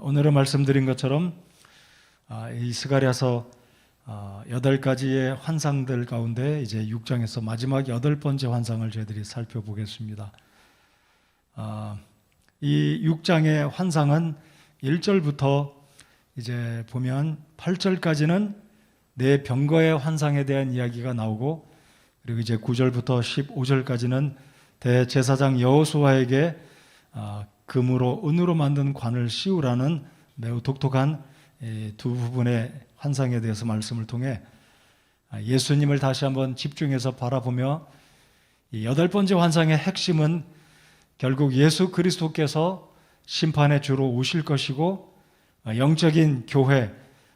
오늘은 말씀드린 것처럼 이 스가랴서 8가지의 환상들 가운데 이제 6장에서 마지막 8번째 환상을 저희들이 살펴보겠습니다. 이 6장의 환상은 1절부터 이제 보면 8절까지는 내 병거의 환상에 대한 이야기가 나오고, 그리고 이제 9절부터 15절까지는 대제사장 여호수아에게 금으로 은으로 만든 관을 씌우라는 매우 독특한 두 부분의 환상에 대해서 말씀을 통해 예수님을 다시 한번 집중해서 바라보며, 이 8번째 환상의 핵심은 결국 예수 그리스도께서 심판의 주로 오실 것이고, 영적인 교회,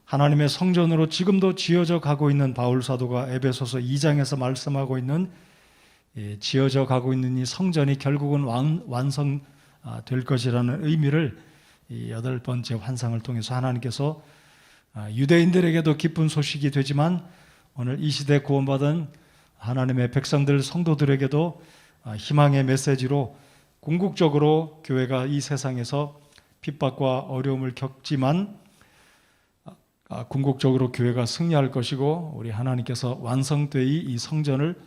하나님의 성전으로 지금도 지어져 가고 있는 바울 사도가 에베소서 2장에서 말씀하고 있는 지어져 가고 있는 이 성전이 결국은 완성될 것이라는 의미를 이 8번째 환상을 통해서 하나님께서 유대인들에게도 기쁜 소식이 되지만 오늘 이 시대 구원받은 하나님의 백성들 성도들에게도 희망의 메시지로 궁극적으로 교회가 이 세상에서 핍박과 어려움을 겪지만 궁극적으로 교회가 승리할 것이고, 우리 하나님께서 완성되이 이 성전을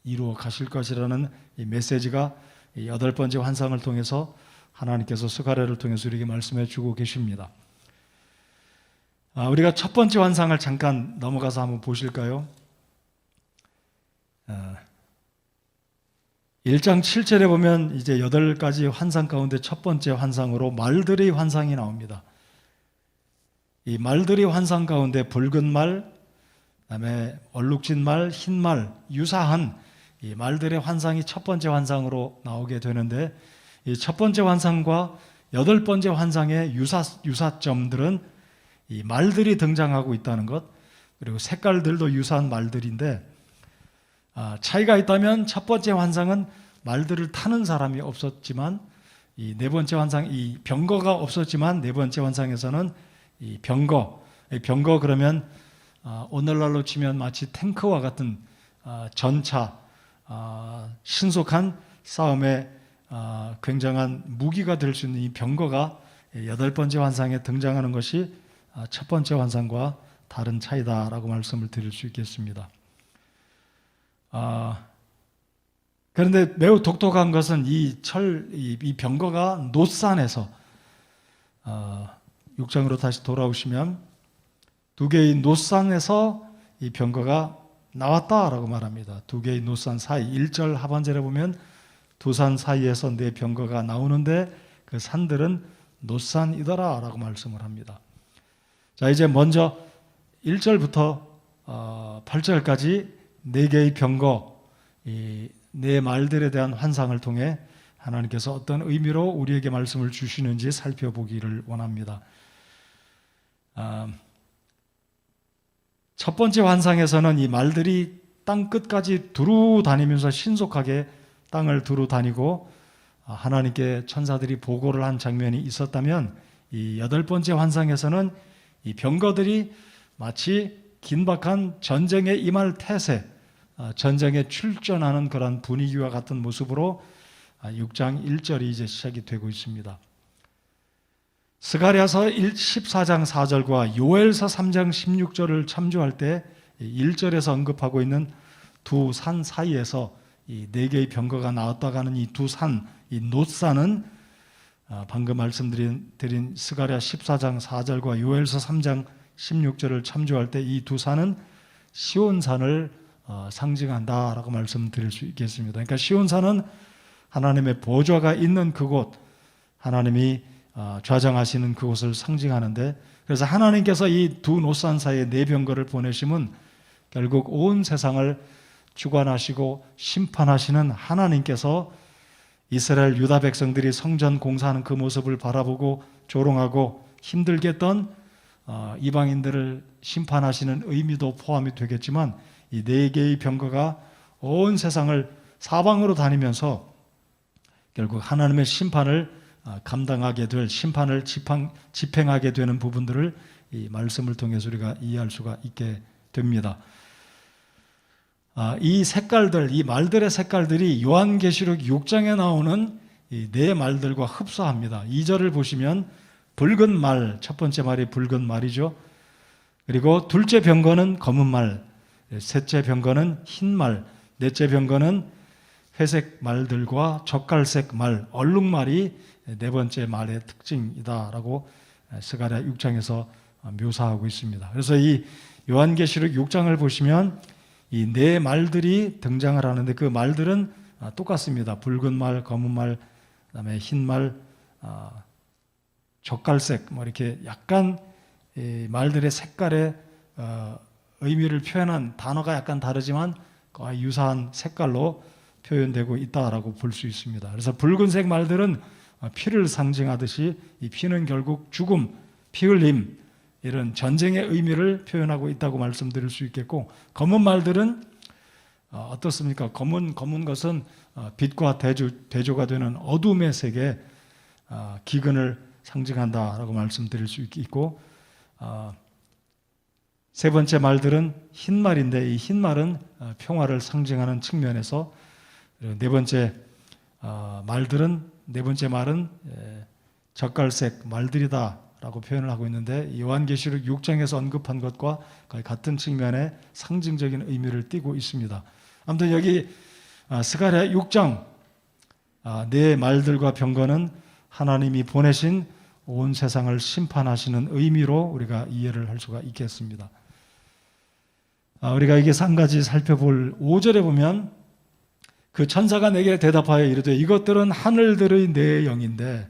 이루어 가실 것이라는 이 메시지가 이 8번째 환상을 통해서 하나님께서 스가랴를 통해서 우리에게 말씀해 주고 계십니다. 우리가 첫 번째 환상을 잠깐 넘어가서 한번 보실까요? 1장 7절에 보면 이제 8가지 환상 가운데 첫 번째 환상으로 말들의 환상이 나옵니다. 이 말들의 환상 가운데 붉은 말, 그다음에 얼룩진 말, 흰 말, 유사한 이 말들의 환상이 첫 번째 환상으로 나오게 되는데, 이 첫 번째 환상과 8번째 환상의 유사점들은 이 말들이 등장하고 있다는 것, 그리고 색깔들도 유사한 말들인데, 차이가 있다면 첫 번째 환상은 말들을 타는 사람이 없었지만, 이 네 번째 환상, 이 병거가 없었지만 네 번째 환상에서는 이 병거 그러면 오늘날로 치면 마치 탱크와 같은 전차, 신속한 싸움에 굉장한 무기가 될 수 있는 이 병거가 8번째 환상에 등장하는 것이 첫 번째 환상과 다른 차이다라고 말씀을 드릴 수 있겠습니다. 그런데 매우 독특한 것은 이 병거가 노산에서 6장으로 다시 돌아오시면 두 개의 노산에서 이 병거가 나왔다라고 말합니다. 두 개의 노산 사이, 1절 하반절에 보면 두 산 사이에서 내 병거가 나오는데 그 산들은 노산이더라 라고 말씀을 합니다. 자, 이제 먼저 1절부터 8절까지 네 개의 병거, 이 네 말들에 대한 환상을 통해 하나님께서 어떤 의미로 우리에게 말씀을 주시는지 살펴보기를 원합니다. 첫 번째 환상에서는 이 말들이 땅 끝까지 두루 다니면서 신속하게 땅을 두루 다니고 하나님께 천사들이 보고를 한 장면이 있었다면, 이 8번째 환상에서는 이 병거들이 마치 긴박한 전쟁에 임할 태세, 전쟁에 출전하는 그런 분위기와 같은 모습으로 6장 1절이 이제 시작이 되고 있습니다. 스가랴서 14장 4절과 요엘서 3장 16절을 참조할 때 1절에서 언급하고 있는 두 산 사이에서 이 네 개의 병거가 나왔다가 하는 이 두 산, 이 놋산은 방금 말씀드린 스가랴 14장 4절과 요엘서 3장 16절을 참조할 때 이 두 산은 시온산을 상징한다라고 말씀드릴 수 있겠습니다. 그러니까 시온산은 하나님의 보좌가 있는 그곳, 하나님이 좌정하시는 그곳을 상징하는데, 그래서 하나님께서 이 두 노산 사이에 네 병거를 보내심은 결국 온 세상을 주관하시고 심판하시는 하나님께서 이스라엘 유다 백성들이 성전 공사하는 그 모습을 바라보고 조롱하고 힘들게 했던 이방인들을 심판하시는 의미도 포함이 되겠지만, 이 네 개의 병거가 온 세상을 사방으로 다니면서 결국 하나님의 심판을 감당하게 될, 심판을 집행하게 되는 부분들을 이 말씀을 통해서 우리가 이해할 수가 있게 됩니다. 이 색깔들, 이 말들의 색깔들이 요한계시록 6장에 나오는 이 네 말들과 흡사합니다. 2절을 보시면 붉은 말, 첫 번째 말이 붉은 말이죠. 그리고 둘째 병거는 검은 말, 셋째 병거는 흰 말, 넷째 병거는 회색 말들과 젓갈색 말, 얼룩말이 네 번째 말의 특징이다라고 스가랴 6장에서 묘사하고 있습니다. 그래서 이 요한계시록 6장을 보시면 이 네 말들이 등장을 하는데 그 말들은 똑같습니다. 붉은 말, 검은 말, 그다음에 흰 말, 젓갈색, 뭐 이렇게 약간 이 말들의 색깔의 의미를 표현한 단어가 약간 다르지만 거의 유사한 색깔로 표현되고 있다라고 볼 수 있습니다. 그래서 붉은색 말들은 피를 상징하듯이 이 피는 결국 죽음, 피 흘림, 이런 전쟁의 의미를 표현하고 있다고 말씀드릴 수 있겠고, 검은 말들은 어떻습니까? 검은 것은 빛과 대조가 되는 어둠의 세계, 기근을 상징한다라고 말씀드릴 수 있고, 세 번째 말들은 흰 말인데 이 흰 말은 평화를 상징하는 측면에서, 네 번째 말은 젓갈색 말들이다라고 표현을 하고 있는데, 요한계시록 6장에서 언급한 것과 거의 같은 측면의 상징적인 의미를 띠고 있습니다. 아무튼 여기 스가랴 6장 네 말들과 병거는 하나님이 보내신 온 세상을 심판하시는 의미로 우리가 이해를 할 수가 있겠습니다. 우리가 이게 한 가지 살펴볼 5절에 보면 그 천사가 내게 대답하여 이르되 이것들은 하늘들의 내 영인데,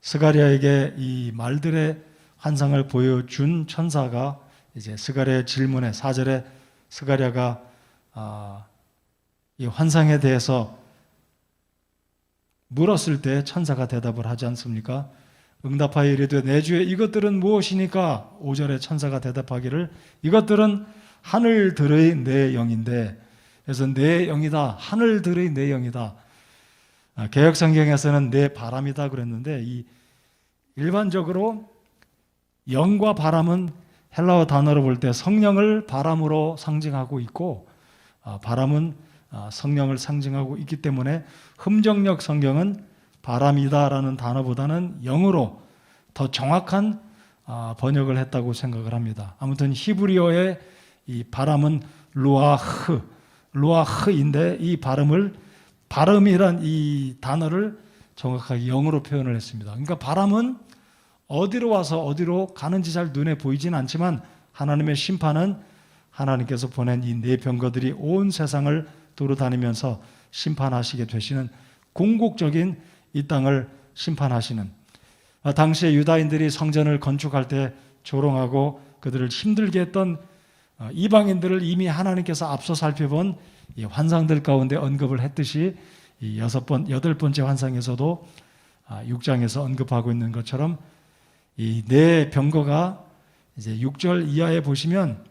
스가랴에게 이 말들의 환상을 보여준 천사가 이제 스가랴의 질문에 4절에 스가랴가 이 환상에 대해서 물었을 때 천사가 대답을 하지 않습니까? 응답하여 이르되 내 주에 이것들은 무엇이니까? 5절에 천사가 대답하기를 이것들은 하늘들의 내 영인데, 그래서 내 영이다, 하늘들의 내 영이다. 개역성경에서는 내 바람이다 그랬는데, 이 일반적으로 영과 바람은 헬라어 단어로 볼 때 성령을 바람으로 상징하고 있고, 바람은 성령을 상징하고 있기 때문에 흠정역 성경은 바람이다라는 단어보다는 영으로 더 정확한 번역을 했다고 생각을 합니다. 아무튼 히브리어의 이 바람은 루아흐인데 이 바람이란 이 단어를 정확하게 영으로 표현을 했습니다. 그러니까 바람은 어디로 와서 어디로 가는지 잘 눈에 보이지는 않지만 하나님의 심판은 하나님께서 보낸 이 네 병거들이 온 세상을 돌아다니면서 심판하시게 되시는 궁극적인 이 땅을 심판하시는, 당시에 유다인들이 성전을 건축할 때 조롱하고 그들을 힘들게 했던 이방인들을 이미 하나님께서 앞서 살펴본 이 환상들 가운데 언급을 했듯이 이 여덟 번째 환상에서도 6장에서 언급하고 있는 것처럼 이 네 병거가 이제 6절 이하에 보시면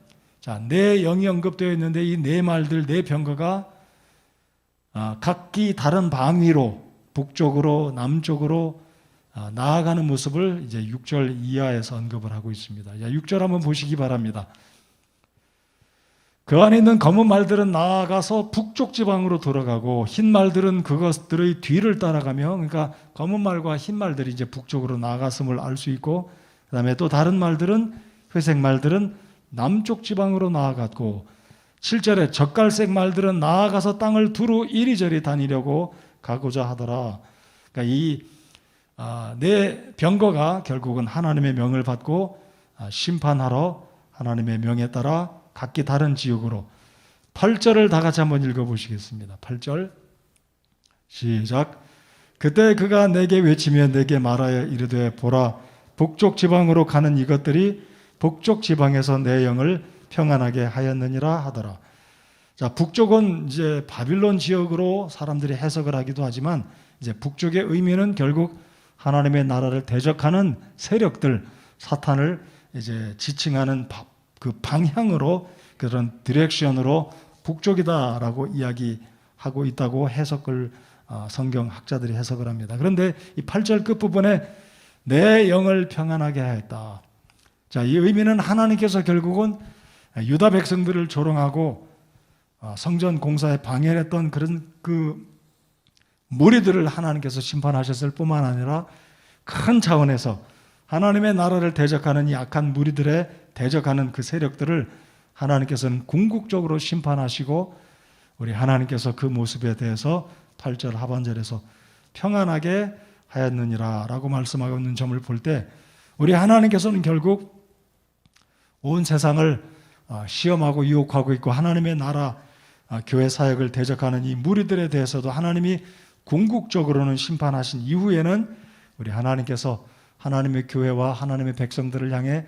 네 영이 언급되어 있는데 이 네 말들 네 병거가 각기 다른 방위로 북쪽으로 남쪽으로 나아가는 모습을 이제 6절 이하에서 언급을 하고 있습니다. 6절 한번 보시기 바랍니다. 그 안에 있는 검은 말들은 나아가서 북쪽 지방으로 돌아가고 흰 말들은 그것들의 뒤를 따라가며, 그러니까 검은 말과 흰 말들이 이제 북쪽으로 나아갔음을 알 수 있고, 그 다음에 또 다른 말들은 회색 말들은 남쪽 지방으로 나아갔고, 7절에 젓갈색 말들은 나아가서 땅을 두루 이리저리 다니려고 가고자 하더라. 그러니까 이 네 병거가 결국은 하나님의 명을 받고 심판하러 하나님의 명에 따라 각기 다른 지역으로. 8절을 다 같이 한번 읽어보시겠습니다. 8절 시작. 그때 그가 내게 외치며 내게 말하여 이르되 보라, 북쪽 지방으로 가는 이것들이 북쪽 지방에서 내 영을 평안하게 하였느니라 하더라. 자, 북쪽은 이제 바빌론 지역으로 사람들이 해석을 하기도 하지만, 이제 북쪽의 의미는 결국 하나님의 나라를 대적하는 세력들, 사탄을 이제 지칭하는 그 방향으로, 그런 디렉션으로 북쪽이다라고 이야기하고 있다고 해석을 성경 학자들이 해석을 합니다. 그런데 이 8절 끝부분에 내 영을 평안하게 하였다. 자, 이 의미는 하나님께서 결국은 유다 백성들을 조롱하고 성전 공사에 방해를 했던 그런 그 무리들을 하나님께서 심판하셨을 뿐만 아니라 큰 차원에서 하나님의 나라를 대적하는 이 악한 무리들의 대적하는 그 세력들을 하나님께서는 궁극적으로 심판하시고 우리 하나님께서 그 모습에 대해서 8절 하반절에서 평안하게 하였느니라 라고 말씀하고 있는 점을 볼 때 우리 하나님께서는 결국 온 세상을 시험하고 유혹하고 있고 하나님의 나라 교회 사역을 대적하는 이 무리들에 대해서도 하나님이 궁극적으로는 심판하신 이후에는 우리 하나님께서 하나님의 교회와 하나님의 백성들을 향해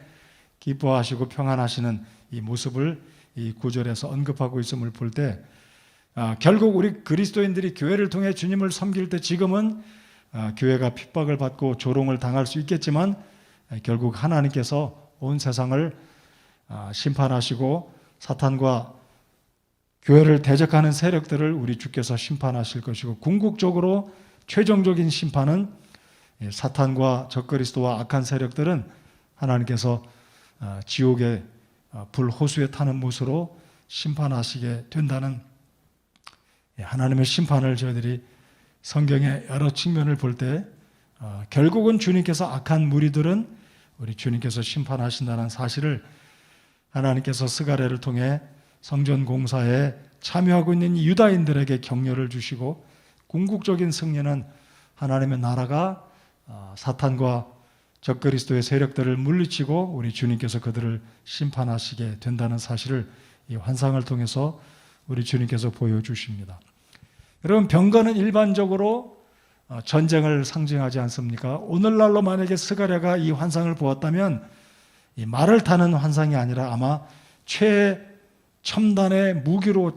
기뻐하시고 평안하시는 이 모습을 이 9절에서 언급하고 있음을 볼 때 결국 우리 그리스도인들이 교회를 통해 주님을 섬길 때 지금은 교회가 핍박을 받고 조롱을 당할 수 있겠지만 결국 하나님께서 온 세상을 심판하시고 사탄과 교회를 대적하는 세력들을 우리 주께서 심판하실 것이고 궁극적으로 최종적인 심판은 사탄과 적그리스도와 악한 세력들은 하나님께서 지옥의 불호수에 타는 못으로 심판하시게 된다는 하나님의 심판을 저희들이 성경의 여러 측면을 볼 때 결국은 주님께서 악한 무리들은 우리 주님께서 심판하신다는 사실을 하나님께서 스가랴를 통해 성전 공사에 참여하고 있는 유다인들에게 격려를 주시고 궁극적인 승리는 하나님의 나라가 사탄과 적그리스도의 세력들을 물리치고 우리 주님께서 그들을 심판하시게 된다는 사실을 이 환상을 통해서 우리 주님께서 보여주십니다. 여러분, 병거는 일반적으로 전쟁을 상징하지 않습니까? 오늘날로 만약에 스가랴가 이 환상을 보았다면 이 말을 타는 환상이 아니라 아마 최첨단의 무기로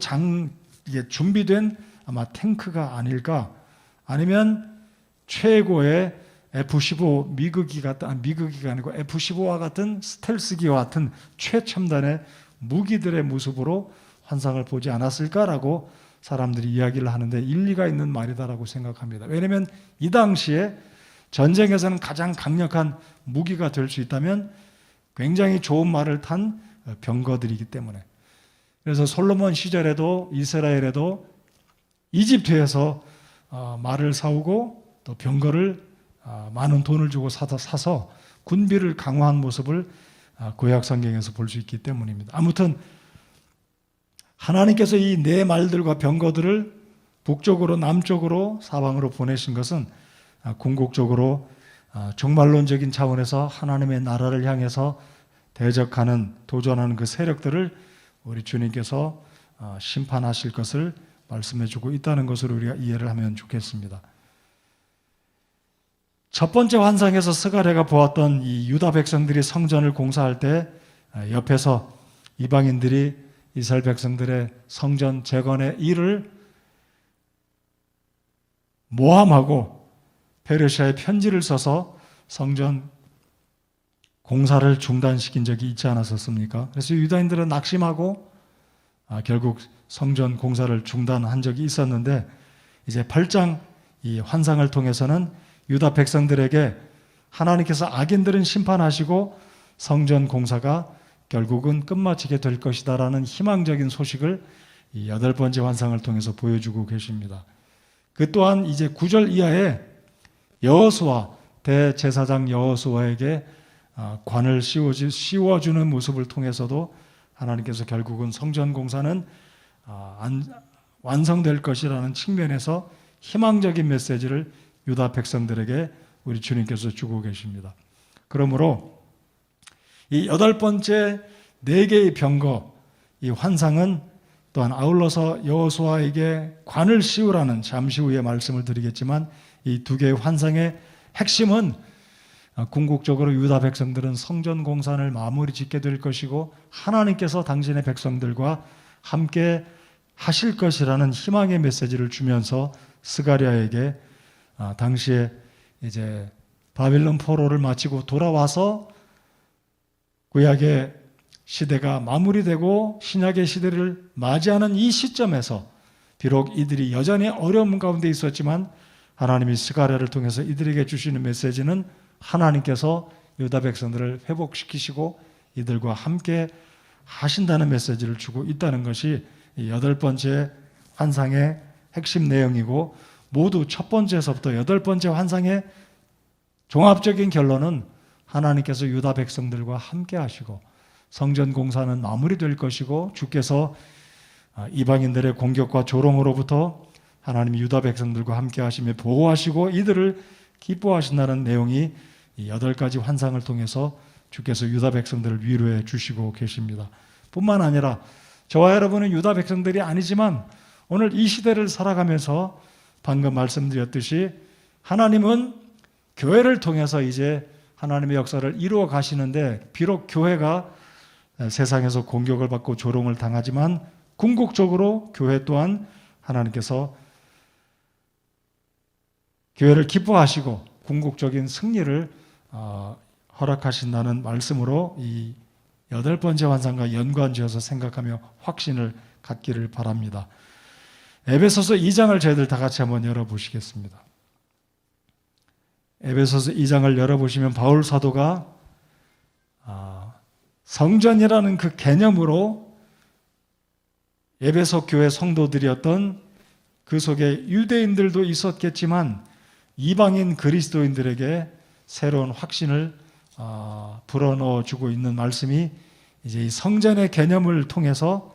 준비된 아마 탱크가 아닐까, 아니면 최고의 F-15 미국기가 아니고 F-15와 같은 스텔스기와 같은 최첨단의 무기들의 모습으로 환상을 보지 않았을까라고 사람들이 이야기를 하는데 일리가 있는 말이다라고 생각합니다. 왜냐하면 이 당시에 전쟁에서는 가장 강력한 무기가 될 수 있다면 굉장히 좋은 말을 탄 병거들이기 때문에. 그래서 솔로몬 시절에도 이스라엘에도 이집트에서 말을 사오고 또 병거를 많은 돈을 주고 사서 군비를 강화한 모습을 구약 성경에서 볼 수 있기 때문입니다. 아무튼 하나님께서 이 네 말들과 병거들을 북쪽으로 남쪽으로 사방으로 보내신 것은 궁극적으로 종말론적인 차원에서 하나님의 나라를 향해서 대적하는 도전하는 그 세력들을 우리 주님께서 심판하실 것을 말씀해주고 있다는 것으로 우리가 이해를 하면 좋겠습니다. 첫 번째 환상에서 스가랴가 보았던 이 유다 백성들이 성전을 공사할 때 옆에서 이방인들이 이스라엘 백성들의 성전 재건의 일을 모함하고 페르시아에 편지를 써서 성전 공사를 중단시킨 적이 있지 않았었습니까? 그래서 유다인들은 낙심하고 결국 성전 공사를 중단한 적이 있었는데 이제 8장 이 환상을 통해서는 유다 백성들에게 하나님께서 악인들은 심판하시고 성전 공사가 결국은 끝마치게 될 것이다라는 희망적인 소식을 이 8번째 환상을 통해서 보여주고 계십니다. 그 또한 이제 9절 이하에 여호수아 대제사장 여호수아에게 관을 씌워주는 모습을 통해서도 하나님께서 결국은 성전 공사는 완성될 것이라는 측면에서 희망적인 메시지를 유다 백성들에게 우리 주님께서 주고 계십니다. 그러므로 이 8번째 4개의 병거, 이 환상은 또한 아울러서 여호수아에게 관을 씌우라는 잠시 후에 말씀을 드리겠지만 이 2개의 환상의 핵심은 궁극적으로 유다 백성들은 성전 공사를 마무리 짓게 될 것이고 하나님께서 당신의 백성들과 함께 하실 것이라는 희망의 메시지를 주면서 스가랴에게 당시에 이제 바빌론 포로를 마치고 돌아와서 구약의 시대가 마무리되고 신약의 시대를 맞이하는 이 시점에서 비록 이들이 여전히 어려움 가운데 있었지만 하나님이 스가랴를 통해서 이들에게 주시는 메시지는 하나님께서 유다 백성들을 회복시키시고 이들과 함께 하신다는 메시지를 주고 있다는 것이 8번째 환상의 핵심 내용이고 모두 첫 번째에서부터 8번째 환상의 종합적인 결론은 하나님께서 유다 백성들과 함께 하시고 성전 공사는 마무리될 것이고 주께서 이방인들의 공격과 조롱으로부터 하나님이 유다 백성들과 함께 하시며 보호하시고 이들을 기뻐하신다는 내용이 이 8가지 환상을 통해서 주께서 유다 백성들을 위로해 주시고 계십니다. 뿐만 아니라 저와 여러분은 유다 백성들이 아니지만 오늘 이 시대를 살아가면서 방금 말씀드렸듯이 하나님은 교회를 통해서 이제 하나님의 역사를 이루어 가시는데 비록 교회가 세상에서 공격을 받고 조롱을 당하지만 궁극적으로 교회 또한 하나님께서 교회를 기뻐하시고 궁극적인 승리를 허락하신다는 말씀으로 이 8번째 환상과 연관지어서 생각하며 확신을 갖기를 바랍니다. 에베소서 2장을 저희들 다 같이 한번 열어보시겠습니다. 에베소서 2장을 열어보시면 바울 사도가 성전이라는 그 개념으로 에베소 교회 성도들이었던 그 속에 유대인들도 있었겠지만 이방인 그리스도인들에게 새로운 확신을 불어넣어 주고 있는 말씀이 이제 이 성전의 개념을 통해서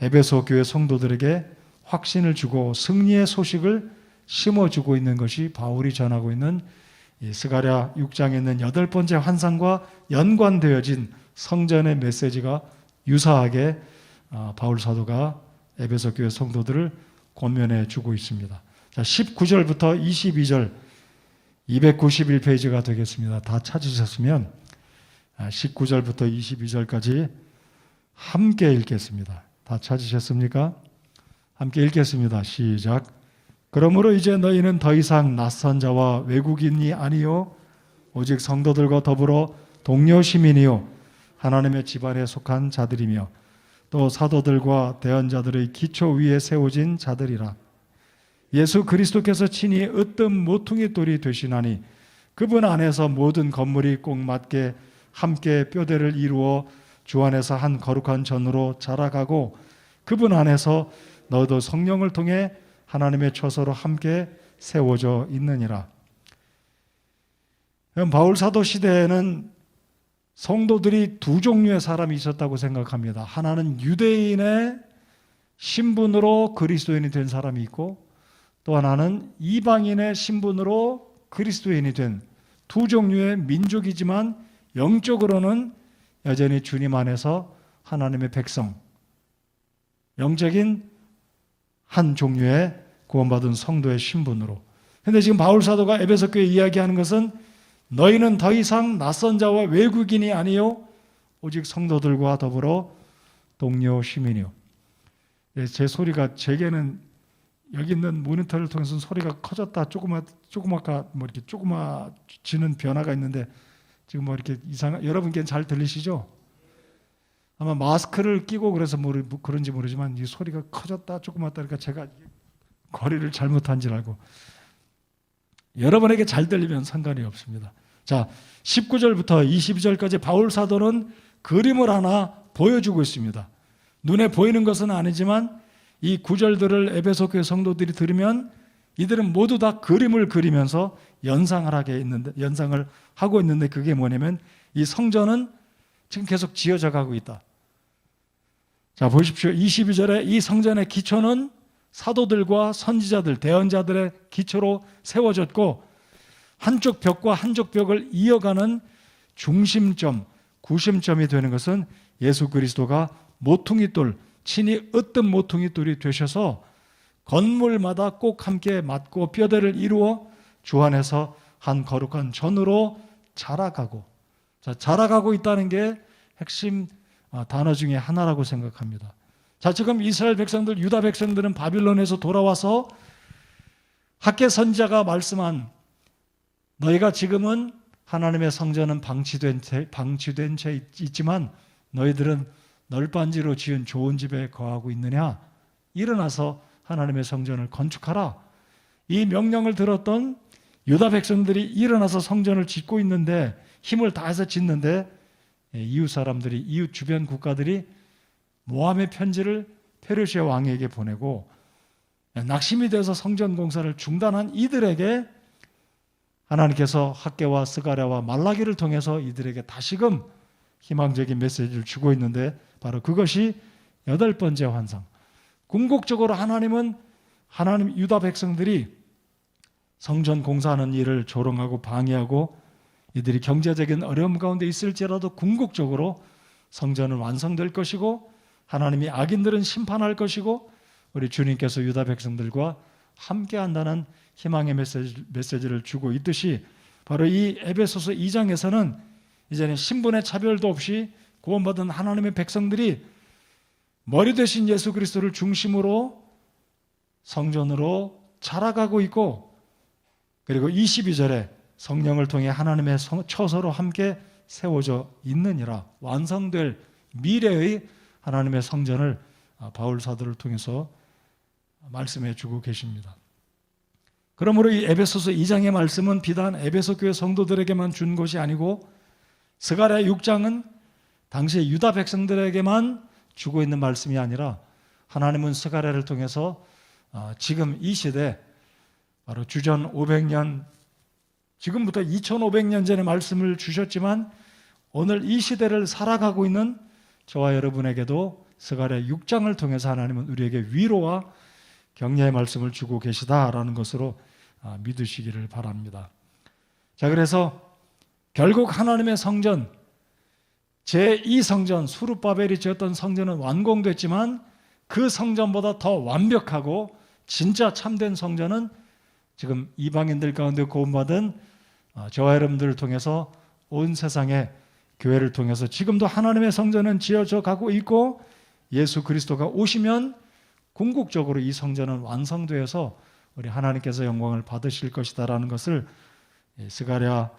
에베소 교회 성도들에게 확신을 주고 승리의 소식을 심어주고 있는 것이 바울이 전하고 있는 이 스가랴 6장에 있는 8번째 환상과 연관되어진 성전의 메시지가 유사하게 바울 사도가 에베소 교회 성도들을 권면해 주고 있습니다. 자, 19절부터 22절 291페이지가 되겠습니다. 다 찾으셨으면 19절부터 22절까지 함께 읽겠습니다. 다 찾으셨습니까? 함께 읽겠습니다. 시작. 그러므로 이제 너희는 더 이상 낯선 자와 외국인이 아니요 오직 성도들과 더불어 동료 시민이요 하나님의 집안에 속한 자들이며 또 사도들과 대언자들의 기초 위에 세워진 자들이라. 예수 그리스도께서 친히 으뜸 모퉁이 돌이 되시나니 그분 안에서 모든 건물이 꼭 맞게 함께 뼈대를 이루어 주 안에서 한 거룩한 전으로 자라가고 그분 안에서 너도 성령을 통해 하나님의 처소로 함께 세워져 있느니라. 바울 사도 시대에는 성도들이 두 종류의 사람이 있었다고 생각합니다. 하나는 유대인의 신분으로 그리스도인이 된 사람이 있고 또 하나는 이방인의 신분으로 그리스도인이 된 두 종류의 민족이지만 영적으로는 여전히 주님 안에서 하나님의 백성, 영적인 한 종류의 구원받은 성도의 신분으로. 그런데 지금 바울 사도가 에베소 교회에 이야기하는 것은 너희는 더 이상 낯선 자와 외국인이 아니요 오직 성도들과 더불어 동료 시민이요. 제 소리가 제게는 여기 있는 모니터를 통해서 소리가 커졌다 조그맣게 뭐 이렇게 조그마지는 변화가 있는데 지금 뭐 이렇게 여러분께는 잘 들리시죠? 아마 마스크를 끼고 그래서 그런지 모르지만 이 소리가 커졌다 조그맣다 그러니까 제가 거리를 잘못한 줄 알고 여러분에게 잘 들리면 상관이 없습니다. 자, 19절부터 22절까지 바울 사도는 그림을 하나 보여주고 있습니다. 눈에 보이는 것은 아니지만 이 구절들을 에베소 교회 성도들이 들으면 이들은 모두 다 그림을 그리면서 연상을 하고 있는데 그게 뭐냐면 이 성전은 지금 계속 지어져 가고 있다. 자, 보십시오. 22절에 이 성전의 기초는 사도들과 선지자들, 대언자들의 기초로 세워졌고 한쪽 벽과 한쪽 벽을 이어가는 중심점, 구심점이 되는 것은 예수 그리스도가 모퉁이돌, 친히 으뜸 모퉁이돌이 되셔서 건물마다 꼭 함께 맞고 뼈대를 이루어 주 안에서 한 거룩한 전으로 자라가고, 자, 자라가고 있다는 게 핵심 단어 중에 하나라고 생각합니다. 자, 지금 이스라엘 백성들, 유다 백성들은 바빌론에서 돌아와서 학개 선지자가 말씀한 너희가 지금은 하나님의 성전은 방치된 채 있지만 너희들은 널빤지로 지은 좋은 집에 거하고 있느냐? 일어나서 하나님의 성전을 건축하라. 이 명령을 들었던 유다 백성들이 일어나서 성전을 짓고 있는데 힘을 다해서 짓는데 이웃 사람들이, 이웃 주변 국가들이 모함의 편지를 페르시아 왕에게 보내고 낙심이 돼서 성전 공사를 중단한 이들에게 하나님께서 학개와 스가랴와 말라기를 통해서 이들에게 다시금 희망적인 메시지를 주고 있는데, 바로 그것이 8번째 환상. 궁극적으로 하나님 유다 백성들이 성전 공사하는 일을 조롱하고 방해하고 이들이 경제적인 어려움 가운데 있을지라도 궁극적으로 성전은 완성될 것이고 하나님이 악인들은 심판할 것이고 우리 주님께서 유다 백성들과 함께한다는 희망의 메시지를 주고 있듯이, 바로 이 에베소서 2장에서는 이제는 신분의 차별도 없이 구원받은 하나님의 백성들이 머리 되신 예수 그리스도를 중심으로 성전으로 자라가고 있고, 그리고 22절에 성령을 통해 하나님의 처소로 함께 세워져 있느니라, 완성될 미래의 하나님의 성전을 바울 사도를 통해서 말씀해 주고 계십니다. 그러므로 이 에베소서 2장의 말씀은 비단 에베소 교회 성도들에게만 준 것이 아니고 스가랴 6장은 당시의 유다 백성들에게만 주고 있는 말씀이 아니라 하나님은 스가랴를 통해서 지금 이 시대, 바로 주전 500년, 지금부터 2500년 전에 말씀을 주셨지만 오늘 이 시대를 살아가고 있는 저와 여러분에게도 스가랴 6장을 통해서 하나님은 우리에게 위로와 격려의 말씀을 주고 계시다라는 것으로 믿으시기를 바랍니다. 자, 그래서 결국 하나님의 성전, 제2성전, 수룹바벨이 지었던 성전은 완공됐지만 그 성전보다 더 완벽하고 진짜 참된 성전은 지금 이방인들 가운데 구원받은 저와 여러분들을 통해서 온 세상의 교회를 통해서 지금도 하나님의 성전은 지어져 가고 있고, 예수 그리스도가 오시면 궁극적으로 이 성전은 완성되어서 우리 하나님께서 영광을 받으실 것이다라는 것을 스가랴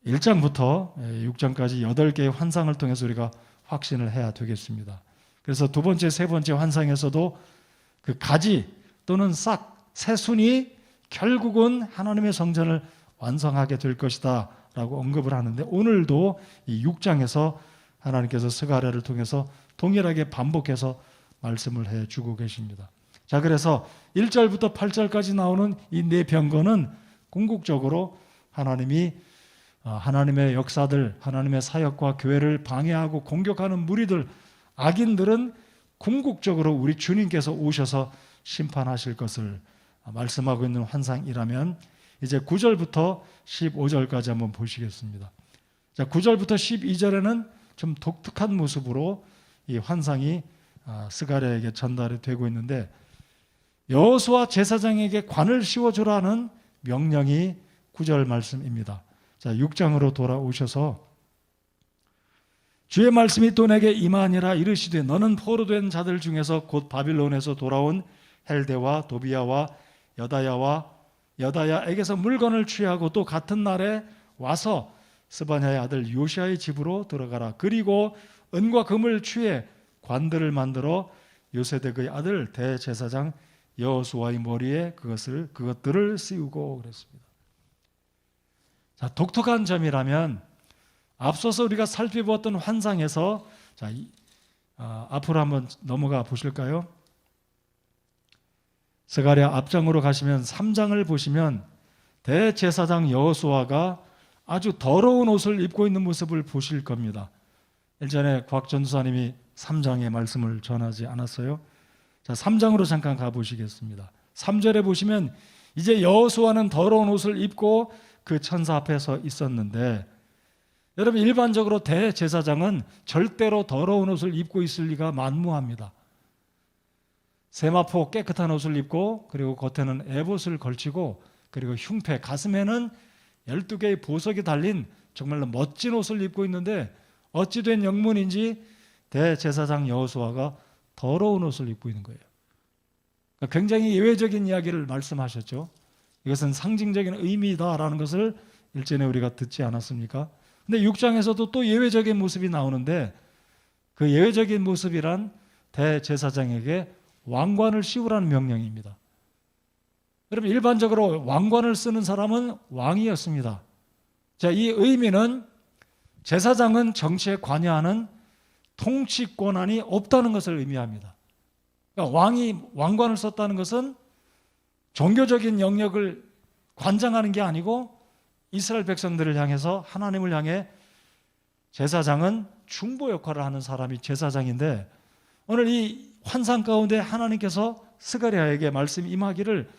1장부터 6장까지 8개의 환상을 통해서 우리가 확신을 해야 되겠습니다. 그래서 두 번째, 세 번째 환상에서도 그 가지 또는 싹, 새순이 결국은 하나님의 성전을 완성하게 될 것이다 라고 언급을 하는데, 오늘도 이 6장에서 하나님께서 스가랴를 통해서 동일하게 반복해서 말씀을 해주고 계십니다. 자, 그래서 1절부터 8절까지 나오는 이 네 병거는 궁극적으로 하나님이 하나님의 역사들, 하나님의 사역과 교회를 방해하고 공격하는 무리들, 악인들은 궁극적으로 우리 주님께서 오셔서 심판하실 것을 말씀하고 있는 환상이라면, 이제 9절부터 15절까지 한번 보시겠습니다. 자, 9절부터 12절에는 좀 독특한 모습으로 이 환상이 스가랴에게 전달이 되고 있는데, 여호수아 제사장에게 관을 씌워주라는 명령이 9절 말씀입니다. 자, 6장으로 돌아오셔서 주의 말씀이 또 내게 임하니라 이르시되, 너는 포로된 자들 중에서 곧 바빌론에서 돌아온 헬데와 도비야와 여다야에게서 물건을 취하고 또 같은 날에 와서 스바냐의 아들 요시아의 집으로 들어가라. 그리고 은과 금을 취해 관들을 만들어 요세덱의 아들 대제사장 여호수아의 머리에 그것들을 씌우고 그랬습니다. 자, 독특한 점이라면 앞서서 우리가 살펴보았던 환상에서, 자, 앞으로 한번 넘어가 보실까요? 스가랴 앞장으로 가시면 3장을 보시면 대제사장 여호수아가 아주 더러운 옷을 입고 있는 모습을 보실 겁니다. 일전에 곽 전도사님이 3장의 말씀을 전하지 않았어요? 자, 3장으로 잠깐 가보시겠습니다. 3절에 보시면 이제 여호수아는 더러운 옷을 입고 그 천사 앞에 서 있었는데, 여러분, 일반적으로 대제사장은 절대로 더러운 옷을 입고 있을 리가 만무합니다. 세마포 깨끗한 옷을 입고, 그리고 겉에는 에봇을 걸치고, 그리고 흉패, 가슴에는 12개의 보석이 달린 정말로 멋진 옷을 입고 있는데, 어찌 된 영문인지 대제사장 여호수아가 더러운 옷을 입고 있는 거예요. 그러니까 굉장히 예외적인 이야기를 말씀하셨죠. 이것은 상징적인 의미다라는 것을 일전에 우리가 듣지 않았습니까? 근데 6장에서도 또 예외적인 모습이 나오는데, 그 예외적인 모습이란 대제사장에게 왕관을 씌우라는 명령입니다. 여러분, 일반적으로 왕관을 쓰는 사람은 왕이었습니다. 자, 이 의미는 제사장은 정치에 관여하는 통치 권한이 없다는 것을 의미합니다. 그러니까 왕이 왕관을 썼다는 것은 종교적인 영역을 관장하는 게 아니고 이스라엘 백성들을 향해서 하나님을 향해 제사장은 중보 역할을 하는 사람이 제사장인데 오늘 이 환상 가운데 하나님께서 스가랴에게 말씀 임하기를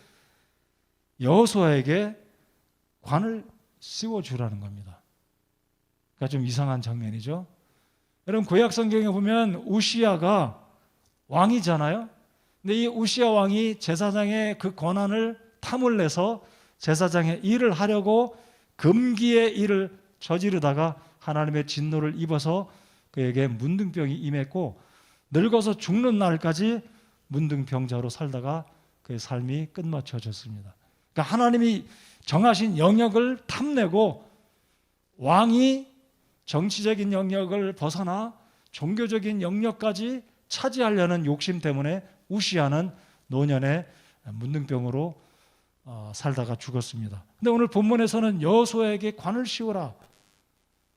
여호수아에게 관을 씌워주라는 겁니다. 그러니까 좀 이상한 장면이죠. 여러분 구약 성경에 보면 우시야가 왕이잖아요. 근데 이 우시야 왕이 제사장의 그 권한을 탐을 내서 제사장의 일을 하려고 금기의 일을 저지르다가 하나님의 진노를 입어서 그에게 문둥병이 임했고 늙어서 죽는 날까지 문둥병자로 살다가 그의 삶이 끝마쳐졌습니다. 그러니까 하나님이 정하신 영역을 탐내고 왕이 정치적인 영역을 벗어나 종교적인 영역까지 차지하려는 욕심 때문에 우시야는 노년에 문둥병으로 살다가 죽었습니다. 근데 오늘 본문에서는 여호수아에게 관을 씌우라.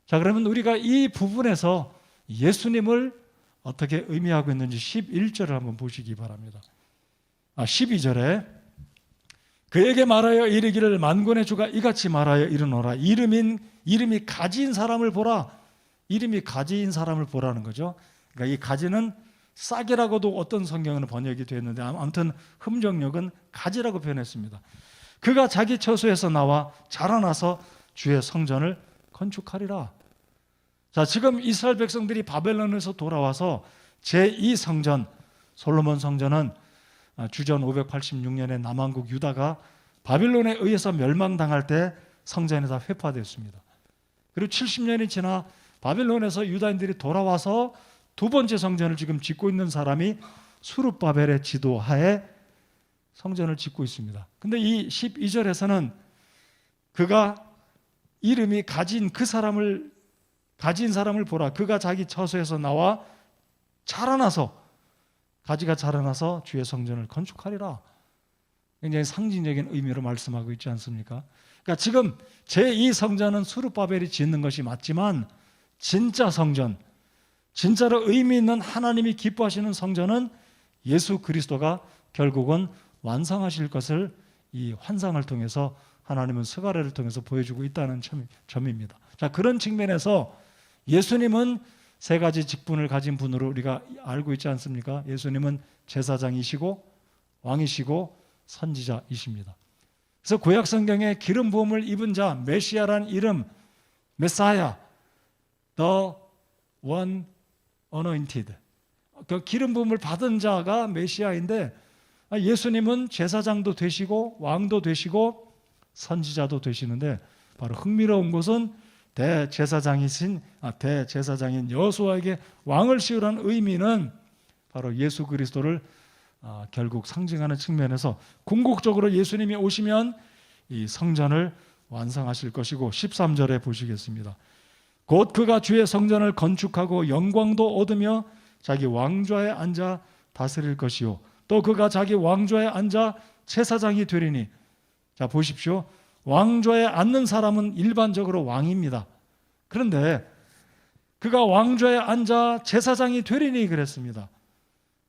자, 그러면 우리가 이 부분에서 예수님을 어떻게 의미하고 있는지 11절을 한번 보시기 바랍니다. 12절에 그에게 말하여 이르기를 만군의 주가 이같이 말하여 이르노라. 이름이 가지인 사람을 보라. 이름이 가지인 사람을 보라는 거죠. 그러니까 이 가지는 싹이라고도 어떤 성경은 번역이 되었는데 아무튼 흠정역은 가지라고 표현했습니다. 그가 자기 처소에서 나와 자라나서 주의 성전을 건축하리라. 자, 지금 이스라엘 백성들이 바벨론에서 돌아와서 제2성전 솔로몬 성전은 주전 586년에 남왕국 유다가 바빌론에 의해서 멸망당할 때 성전이 다 회파되었습니다. 그리고 70년이 지나 바빌론에서 유다인들이 돌아와서 두 번째 성전을 지금 짓고 있는 사람이 수룹바벨의 지도하에 성전을 짓고 있습니다. 근데 이 12절에서는 그가 이름이 가진 사람을 보라. 그가 자기 처소에서 나와 가지가 자라나서 주의 성전을 건축하리라. 굉장히 상징적인 의미로 말씀하고 있지 않습니까? 그러니까 지금 제2성전은 수룹바벨이 짓는 것이 맞지만 진짜 성전, 진짜로 의미 있는 하나님이 기뻐하시는 성전은 예수 그리스도가 결국은 완성하실 것을 이 환상을 통해서 하나님은 스가랴를 통해서 보여주고 있다는 점입니다. 자, 그런 측면에서 예수님은 세 가지 직분을 가진 분으로 우리가 알고 있지 않습니까? 예수님은 제사장이시고 왕이시고 선지자이십니다. 그래서 구약 성경에 기름 부음을 입은 자, 메시아란 이름, 메사야, the one anointed, 그 기름 부음을 받은 자가 메시아인데 예수님은 제사장도 되시고 왕도 되시고 선지자도 되시는데 바로 흥미로운 것은 대제사장인 여호수아에게 왕을 씌우라는 의미는 바로 예수 그리스도를 결국 상징하는 측면에서 궁극적으로 예수님이 오시면 이 성전을 완성하실 것이고 13절에 보시겠습니다. 곧 그가 주의 성전을 건축하고 영광도 얻으며 자기 왕좌에 앉아 다스릴 것이요 또 그가 자기 왕좌에 앉아 제사장이 되리니. 자, 보십시오. 왕좌에 앉는 사람은 일반적으로 왕입니다. 그런데 그가 왕좌에 앉아 제사장이 되리니 그랬습니다.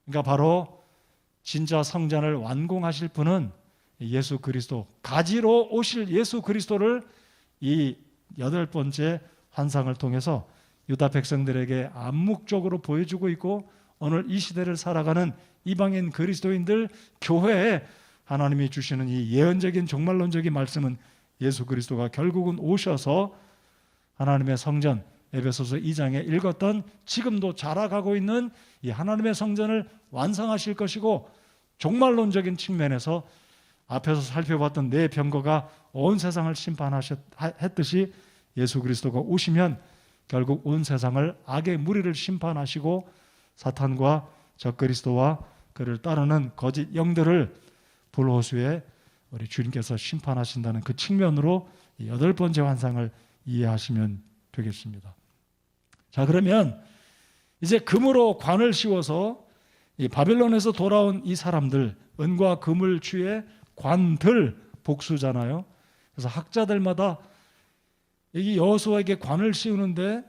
그러니까 바로 진짜 성전을 완공하실 분은 예수 그리스도, 가지로 오실 예수 그리스도를 이 8번째 환상을 통해서 유다 백성들에게 암묵적으로 보여주고 있고 오늘 이 시대를 살아가는 이방인 그리스도인들 교회에 하나님이 주시는 이 예언적인 종말론적인 말씀은 예수 그리스도가 결국은 오셔서 하나님의 성전, 에베소서 2장에 읽었던 지금도 자라가고 있는 이 하나님의 성전을 완성하실 것이고 종말론적인 측면에서 앞에서 살펴봤던 네 병거가 온 세상을 심판했듯이 예수 그리스도가 오시면 결국 온 세상을 악의 무리를 심판하시고 사탄과 적그리스도와 그를 따르는 거짓 영들을 불호수에 우리 주님께서 심판하신다는 그 측면으로 이 8번째 환상을 이해하시면 되겠습니다. 자, 그러면 이제 금으로 관을 씌워서 이 바벨론에서 돌아온 이 사람들, 은과 금을 취해 관들, 복수잖아요. 그래서 학자들마다 이 여호수아에게 관을 씌우는데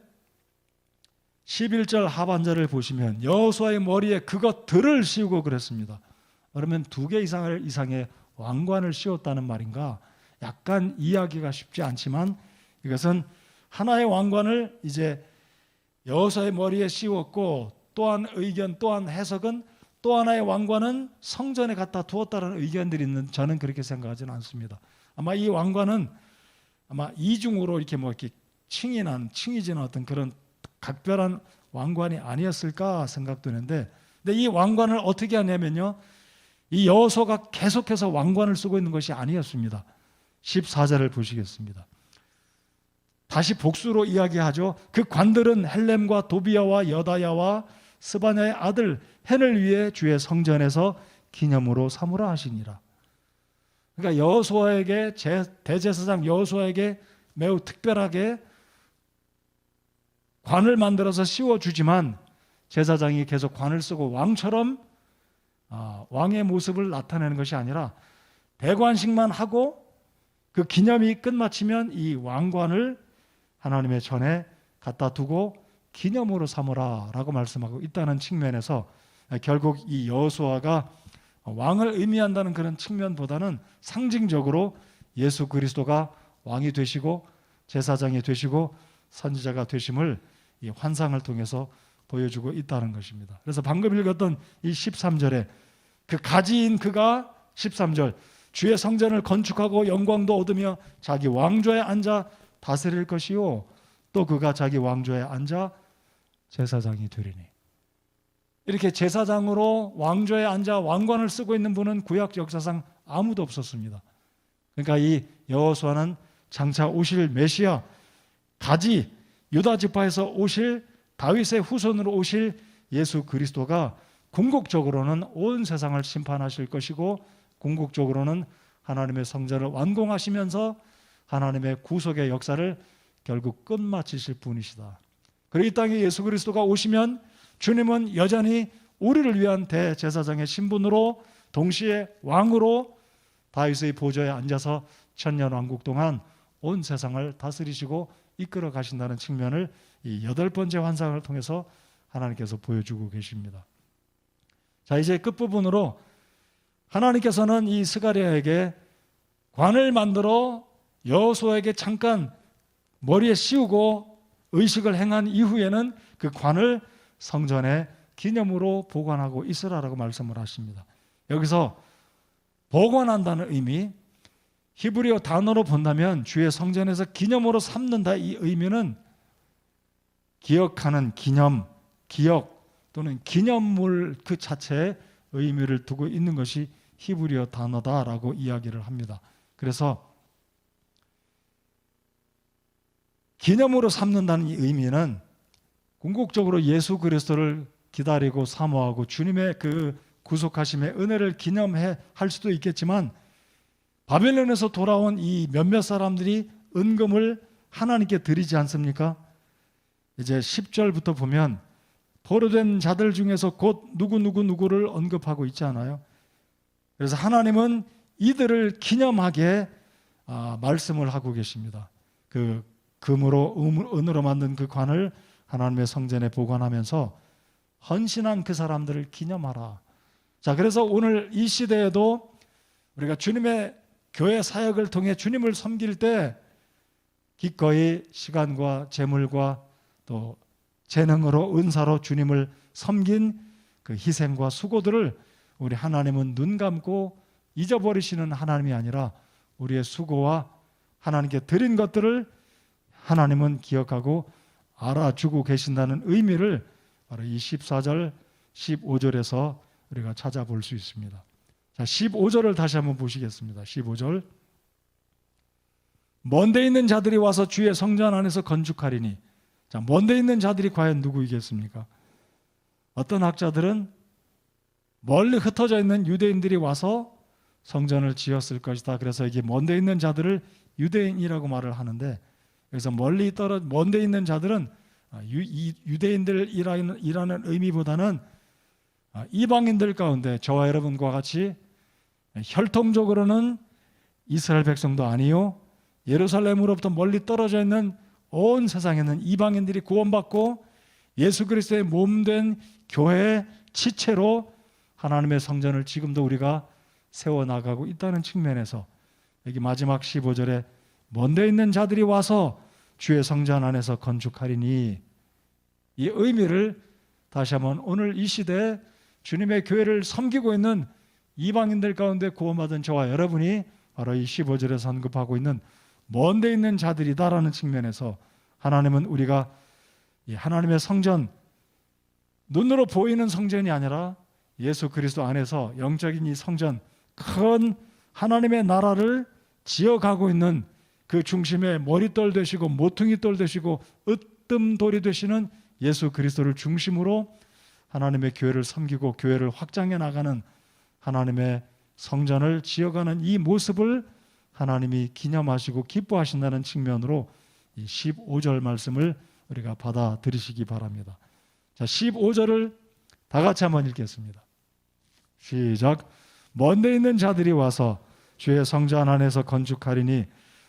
11절 하반절을 보시면 여호수아의 머리에 그것들을 씌우고 그랬습니다. 그러면 2개 이상의 왕관을 씌웠다는 말인가? 약간 이해하기가 쉽지 않지만 이것은 하나의 왕관을 이제 여호수아의 머리에 씌웠고, 또한 의견, 또한 해석은 또 하나의 왕관은 성전에 갖다 두었다는 의견들이 있는, 저는 그렇게 생각하지는 않습니다. 아마 이 왕관은 아마 이중으로 이렇게 이렇게 층이 지는 어떤 그런 각별한 왕관이 아니었을까 생각되는데, 근데 이 왕관을 어떻게 하냐면요, 이 여호수아가 계속해서 왕관을 쓰고 있는 것이 아니었습니다. 14절을 보시겠습니다. 다시 복수로 이야기하죠. 그 관들은 헬렘과 도비야와 여다야와 스바냐의 아들 헨을 위해 주의 성전에서 기념으로 삼으라 하시니라. 그러니까 여호수아에게, 대제사장 여호수아에게 매우 특별하게 관을 만들어서 씌워주지만, 제사장이 계속 관을 쓰고 왕처럼 왕의 모습을 나타내는 것이 아니라 대관식만 하고 그 기념이 끝마치면 이 왕관을 하나님의 전에 갖다 두고 기념으로 삼으라 라고 말씀하고 있다는 측면에서, 결국 이 여호수아가 왕을 의미한다는 그런 측면보다는 상징적으로 예수 그리스도가 왕이 되시고 제사장이 되시고 선지자가 되심을 이 환상을 통해서 보여주고 있다는 것입니다. 그래서 방금 읽었던 이 13절에 그 가지인 그가, 13절, 주의 성전을 건축하고 영광도 얻으며 자기 왕좌에 앉아 다스릴 것이요, 또 그가 자기 왕좌에 앉아 제사장이 되리니. 이렇게 제사장으로 왕좌에 앉아 왕관을 쓰고 있는 분은 구약 역사상 아무도 없었습니다. 그러니까 이 여호수아는 장차 오실 메시아, 가지, 유다 지파에서 오실 다윗의 후손으로 오실 예수 그리스도가 궁극적으로는 온 세상을 심판하실 것이고, 궁극적으로는 하나님의 성전을 완공하시면서 하나님의 구속의 역사를 결국 끝마치실 분이시다. 그리고 이 땅에 예수 그리스도가 오시면 주님은 여전히 우리를 위한 대제사장의 신분으로, 동시에 왕으로 다윗의 보좌에 앉아서 천년왕국 동안 온 세상을 다스리시고 이끌어 가신다는 측면을 이 8번째 환상을 통해서 하나님께서 보여주고 계십니다. 자, 이제 끝부분으로 하나님께서는 이 스가랴에게 관을 만들어 여호수아에게 잠깐 머리에 씌우고 의식을 행한 이후에는 그 관을 성전에 기념으로 보관하고 있으라라고 말씀을 하십니다. 여기서 보관한다는 의미, 히브리어 단어로 본다면 주의 성전에서 기념으로 삼는다, 이 의미는 기억하는 기념, 기억 또는 기념물 그 자체에 의미를 두고 있는 것이 히브리어 단어다라고 이야기를 합니다. 그래서 기념으로 삼는다는 이 의미는 궁극적으로 예수 그리스도를 기다리고 사모하고 주님의 그 구속하심의 은혜를 기념해 할 수도 있겠지만, 바벨론에서 돌아온 이 몇몇 사람들이 은금을 하나님께 드리지 않습니까? 이제 10절부터 보면 포로된 자들 중에서 곧 누구를 언급하고 있지 않아요? 그래서 하나님은 이들을 기념하게 말씀을 하고 계십니다. 그 금으로 은으로 만든 그 관을 하나님의 성전에 보관하면서 헌신한 그 사람들을 기념하라. 자, 그래서 오늘 이 시대에도 우리가 주님의 교회 사역을 통해 주님을 섬길 때 기꺼이 시간과 재물과 또 재능으로, 은사로 주님을 섬긴 그 희생과 수고들을 우리 하나님은 눈 감고 잊어버리시는 하나님이 아니라 우리의 수고와 하나님께 드린 것들을 하나님은 기억하고 알아주고 계신다는 의미를 바로 이 14절, 15절에서 우리가 찾아볼 수 있습니다. 자, 15절을 다시 한번 보시겠습니다. 15절. 먼데 있는 자들이 와서 주의 성전 안에서 건축하리니. 자, 먼데 있는 자들이 과연 누구이겠습니까? 어떤 학자들은 멀리 흩어져 있는 유대인들이 와서 성전을 지었을 것이다. 그래서 이게 먼데 있는 자들을 유대인이라고 말을 하는데, 그래서 먼데 있는 자들은 유대인들이라는 의미보다는 이방인들 가운데 저와 여러분과 같이 혈통적으로는 이스라엘 백성도 아니요, 예루살렘으로부터 멀리 떨어져 있는 온 세상에 있는 이방인들이 구원받고 예수 그리스도의 몸된 교회의 지체로 하나님의 성전을 지금도 우리가 세워나가고 있다는 측면에서 여기 마지막 15절에 먼데 있는 자들이 와서 주의 성전 안에서 건축하리니, 이 의미를 다시 한번 오늘 이 시대에 주님의 교회를 섬기고 있는 이방인들 가운데 구원받은 저와 여러분이 바로 이 15절에 언급하고 있는 먼데 있는 자들이다라는 측면에서 하나님은 우리가 이 하나님의 성전, 눈으로 보이는 성전이 아니라 예수 그리스도 안에서 영적인 이 성전, 큰 하나님의 나라를 지어가고 있는 그 중심에 머릿돌 되시고 모퉁이돌 되시고 으뜸돌이 되시는 예수 그리스도를 중심으로 하나님의 교회를 섬기고 교회를 확장해 나가는 하나님의 성전을 지어가는 이 모습을 하나님이 기념하시고 기뻐하신다는 측면으로 이 15절 말씀을 우리가 받아들이시기 바랍니다. 자, 15절을 다 같이 한번 읽겠습니다. 시작. 먼데 있는 자들이 와서 주의 성전 안에서 건축하리니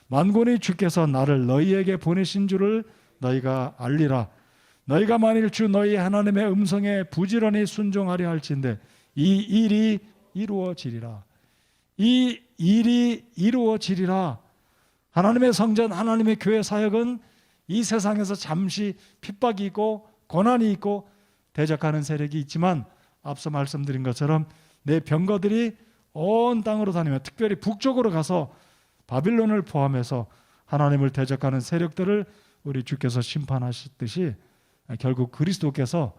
만군의 주께서 나를 너희에게 보내신 줄을 너희가 알리라. 너희가 만일 주 너희 하나님의 음성에 부지런히 순종하려 할진대 이 일이 이루어지리라. 이 일이 이루어지리라. 하나님의 성전, 하나님의 교회 사역은 이 세상에서 잠시 핍박이 있고 고난이 있고 대적하는 세력이 있지만 앞서 말씀드린 것처럼 내 병거들이 온 땅으로 다니며 특별히 북쪽으로 가서 바빌론을 포함해서 하나님을 대적하는 세력들을 우리 주께서 심판하셨듯이 결국 그리스도께서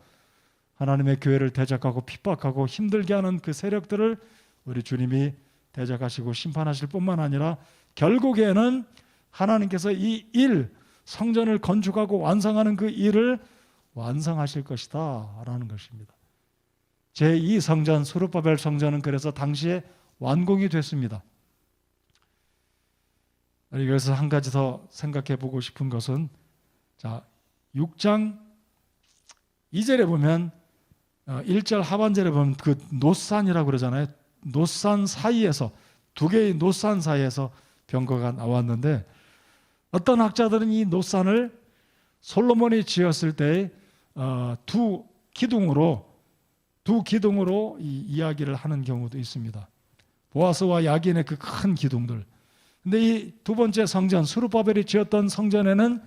하나님의 교회를 대적하고 핍박하고 힘들게 하는 그 세력들을 우리 주님이 대적하시고 심판하실 뿐만 아니라 결국에는 하나님께서 이 일, 성전을 건축하고 완성하는 그 일을 완성하실 것이다 라는 것입니다. 제2성전 스룹바벨 성전은 그래서 당시에 완공이 됐습니다. 그래서 한 가지 더 생각해 보고 싶은 것은, 자, 6장 2절에 보면 1절 하반절에 보면 그 노산이라고 그러잖아요. 노산 사이에서, 두 개의 노산 사이에서 병거가 나왔는데, 어떤 학자들은 이 노산을 솔로몬이 지었을 때 두 기둥으로 이 이야기를 하는 경우도 있습니다. 보아스와 야긴의 그 큰 기둥들. 근데 이 두 번째 성전, 스룹바벨이 지었던 성전에는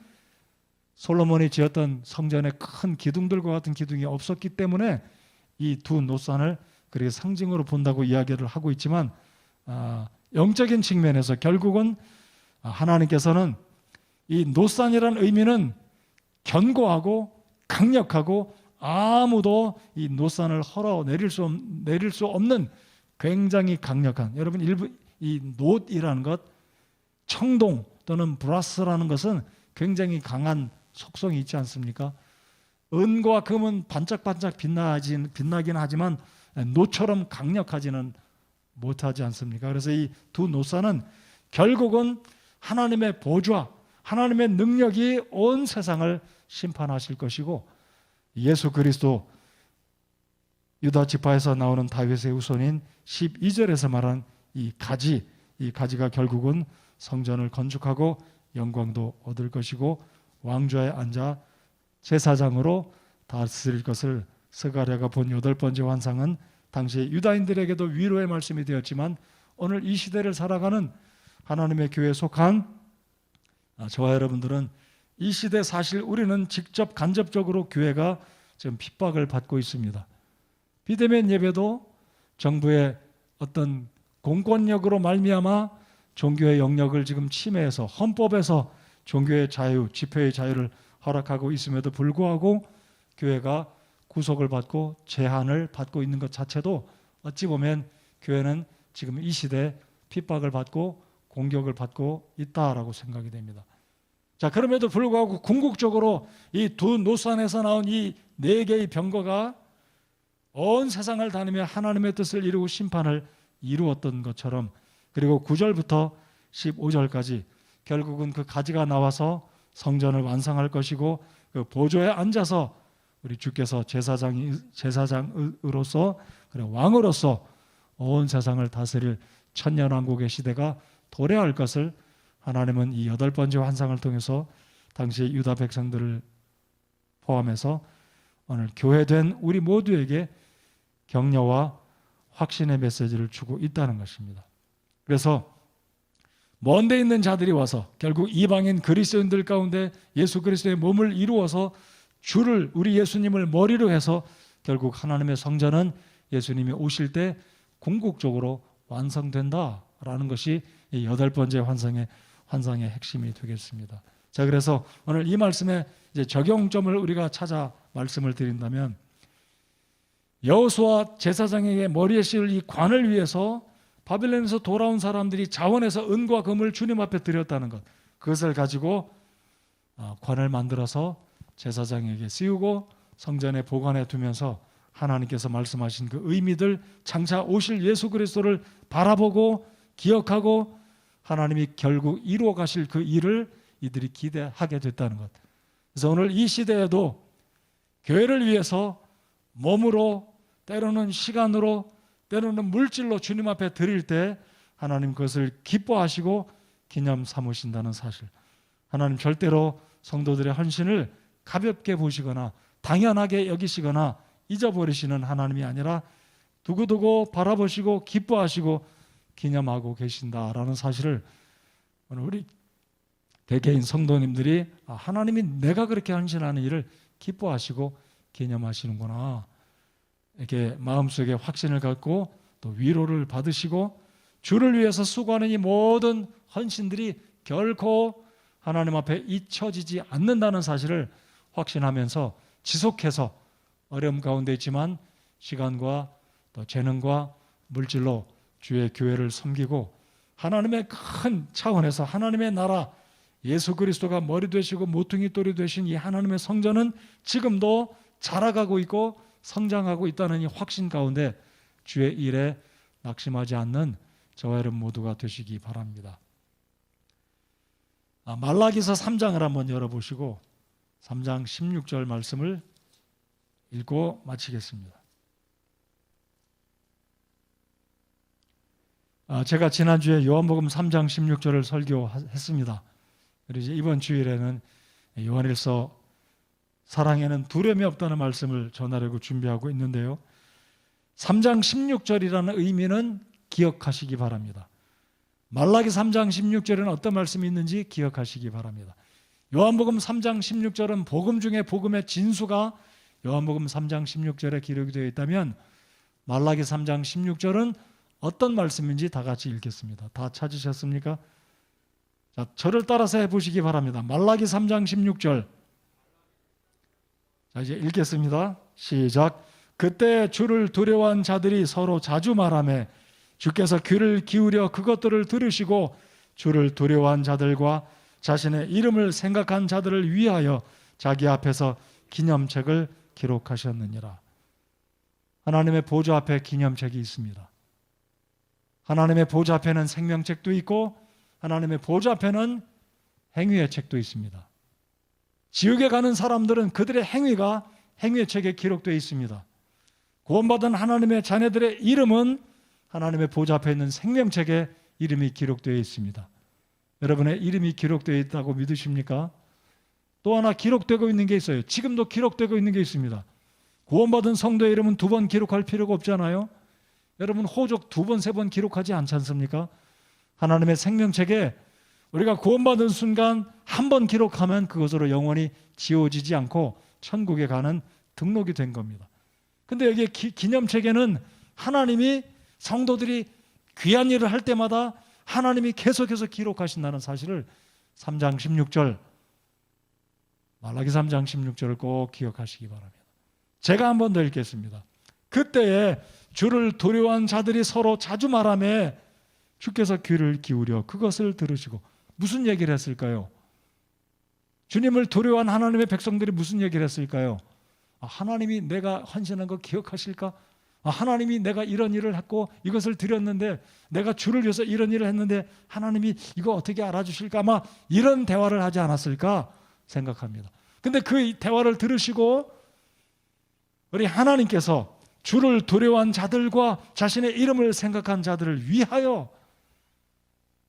솔로몬이 지었던 성전의 큰 기둥들과 같은 기둥이 없었기 때문에 이 두 노산을 그렇게 상징으로 본다고 이야기를 하고 있지만, 영적인 측면에서 결국은 하나님께서는 이 노산이라는 의미는 견고하고 강력하고 아무도 이 노산을 내릴 수 없는 굉장히 강력한, 여러분 이 놋이라는 것, 청동 또는 브라스라는 것은 굉장히 강한 속성이 있지 않습니까? 은과 금은 반짝반짝 빛나긴 하지만 놋처럼 강력하지는 못하지 않습니까? 그래서 이 두 노산은 결국은 하나님의 보좌, 하나님의 능력이 온 세상을 심판하실 것이고, 예수 그리스도 유다 지파에서 나오는 다윗의 후손인 12절에서 말한 이 가지가 결국은 성전을 건축하고 영광도 얻을 것이고 왕좌에 앉아 제사장으로 다스릴 것을 스가랴가 본 8번째 환상은 당시 유다인들에게도 위로의 말씀이 되었지만, 오늘 이 시대를 살아가는 하나님의 교회에 속한 저와 여러분들은 이 시대 사실 우리는 직접 간접적으로 교회가 지금 핍박을 받고 있습니다. 비대면 예배도 정부의 어떤 공권력으로 말미암아 종교의 영역을 지금 침해해서 헌법에서 종교의 자유, 집회의 자유를 허락하고 있음에도 불구하고 교회가 구속을 받고 제한을 받고 있는 것 자체도 어찌 보면 교회는 지금 이 시대에 핍박을 받고 공격을 받고 있다라고 생각이 됩니다. 자, 그럼에도 불구하고 궁극적으로 이 두 노산에서 나온 이 4개의 병거가 온 세상을 다니며 하나님의 뜻을 이루고 심판을 이루었던 것처럼, 그리고 9절부터 15절까지 결국은 그 가지가 나와서 성전을 완성할 것이고, 그 보좌에 앉아서 우리 주께서 제사장으로서 그리고 왕으로서 온 세상을 다스릴 천년왕국의 시대가 도래할 것을 하나님은 이 8번째 환상을 통해서 당시 유다 백성들을 포함해서 오늘 교회된 우리 모두에게 격려와 확신의 메시지를 주고 있다는 것입니다. 그래서 먼데 있는 자들이 와서 결국 이방인 그리스도인들 가운데 예수 그리스도의 몸을 이루어서 주를, 우리 예수님을 머리로 해서 결국 하나님의 성전은 예수님이 오실 때 궁극적으로 완성된다라는 것이 이 8번째 환상의 핵심이 되겠습니다. 자, 그래서 오늘 이 말씀의 이제 적용점을 우리가 찾아 말씀을 드린다면, 여호수아 제사장에게 머리에 씌울 이 관을 위해서 바빌론에서 돌아온 사람들이 자원해서 은과 금을 주님 앞에 드렸다는 것, 그것을 가지고 관을 만들어서 제사장에게 씌우고 성전에 보관해 두면서 하나님께서 말씀하신 그 의미들, 장차 오실 예수 그리스도를 바라보고 기억하고 하나님이 결국 이루어 가실 그 일을 이들이 기대하게 됐다는 것. 그래서 오늘 이 시대에도 교회를 위해서 몸으로, 때로는 시간으로, 때로는 물질로 주님 앞에 드릴 때 하나님 그것을 기뻐하시고 기념 삼으신다는 사실. 하나님 절대로 성도들의 헌신을 가볍게 보시거나 당연하게 여기시거나 잊어버리시는 하나님이 아니라 두고두고 바라보시고 기뻐하시고 기념하고 계신다라는 사실을 오늘 우리 개개인 성도님들이 하나님이 내가 그렇게 헌신하는 일을 기뻐하시고 기념하시는구나, 이렇게 마음속에 확신을 갖고 또 위로를 받으시고 주를 위해서 수고하는 이 모든 헌신들이 결코 하나님 앞에 잊혀지지 않는다는 사실을 확신하면서 지속해서 어려움 가운데 있지만 시간과 또 재능과 물질로 주의 교회를 섬기고 하나님의 큰 차원에서 하나님의 나라, 예수 그리스도가 머리 되시고 모퉁이 돌이 되신 이 하나님의 성전은 지금도 자라가고 있고 성장하고 있다는 이 확신 가운데 주의 일에 낙심하지 않는 저와 여러분 모두가 되시기 바랍니다. 말라기서 3장을 한번 열어보시고 3장 16절 말씀을 읽고 마치겠습니다. 제가 지난주에 요한복음 3장 16절을 설교했습니다. 그래서 이번 주일에는 요한일서 사랑에는 두려움이 없다는 말씀을 전하려고 준비하고 있는데요. 3장 16절이라는 의미는 기억하시기 바랍니다. 말라기 3장 16절에는 어떤 말씀이 있는지 기억하시기 바랍니다. 요한복음 3장 16절은 복음 중에 복음의 진수가 요한복음 3장 16절에 기록이 되어 있다면 말라기 3장 16절은 어떤 말씀인지 다 같이 읽겠습니다. 다 찾으셨습니까? 자, 저를 따라서 해보시기 바랍니다. 말라기 3장 16절. 자, 이제 읽겠습니다. 시작. 그때 주를 두려워한 자들이 서로 자주 말하며 주께서 귀를 기울여 그것들을 들으시고 주를 두려워한 자들과 자신의 이름을 생각한 자들을 위하여 자기 앞에서 기념책을 기록하셨느니라. 하나님의 보좌 앞에 기념책이 있습니다. 하나님의 보좌 앞에는 생명책도 있고 하나님의 보좌 앞에는 행위의 책도 있습니다. 지옥에 가는 사람들은 그들의 행위가 행위의 책에 기록되어 있습니다. 구원받은 하나님의 자녀들의 이름은 하나님의 보좌 앞에 있는 생명책에 이름이 기록되어 있습니다. 여러분의 이름이 기록되어 있다고 믿으십니까? 또 하나 기록되고 있는 게 있어요. 지금도 기록되고 있는 게 있습니다. 구원받은 성도의 이름은 2번 기록할 필요가 없잖아요. 여러분 호적 2번, 3번 기록하지 않지 않습니까? 하나님의 생명책에 우리가 구원받은 순간 한 번 기록하면 그것으로 영원히 지워지지 않고 천국에 가는 등록이 된 겁니다. 근데 여기 기념책에는 하나님이 성도들이 귀한 일을 할 때마다 하나님이 계속해서 기록하신다는 사실을 3장 16절, 말라기 3장 16절을 꼭 기억하시기 바랍니다. 제가 한 번 더 읽겠습니다. 그때에 주를 두려워한 자들이 서로 자주 말하며 주께서 귀를 기울여 그것을 들으시고, 무슨 얘기를 했을까요? 주님을 두려워한 하나님의 백성들이 무슨 얘기를 했을까요? 하나님이 내가 헌신한 거 기억하실까? 하나님이 내가 이런 일을 했고 이것을 드렸는데, 내가 주를 위해서 이런 일을 했는데 하나님이 이거 어떻게 알아주실까? 아마 이런 대화를 하지 않았을까 생각합니다. 근데 그 대화를 들으시고 우리 하나님께서 주를 두려워한 자들과 자신의 이름을 생각한 자들을 위하여